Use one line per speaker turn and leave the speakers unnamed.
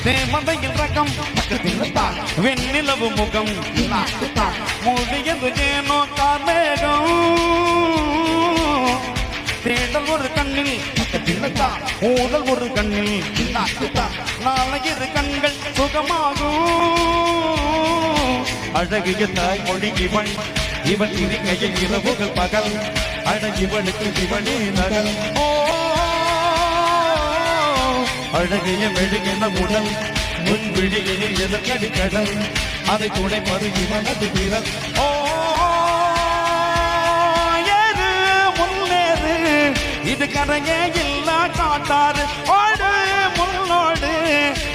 தேவதையின் ரகம் வெண்ணிலவு முகம் மூடியது ஏனோ கார்மேகம் தேடல் ஒரு கண்ணில் ஊடல் ஒரு கண்ணில் நாளையிரு கண்கள் சுகமாகும் அழகிய தாய் மொழி இவன் இவன் இருக்கையில் இரவுகள் பகல் அழகிவனுக்கு இவனே நகல் அழகிய மெழுகின உடல் முன் விழியில் எதற்கடி கடல் அதை துடைப்பது இவனது பிறல் முன்னேறு இது கரையே இல்லா காட்டாறு ஓடு முன்னோடு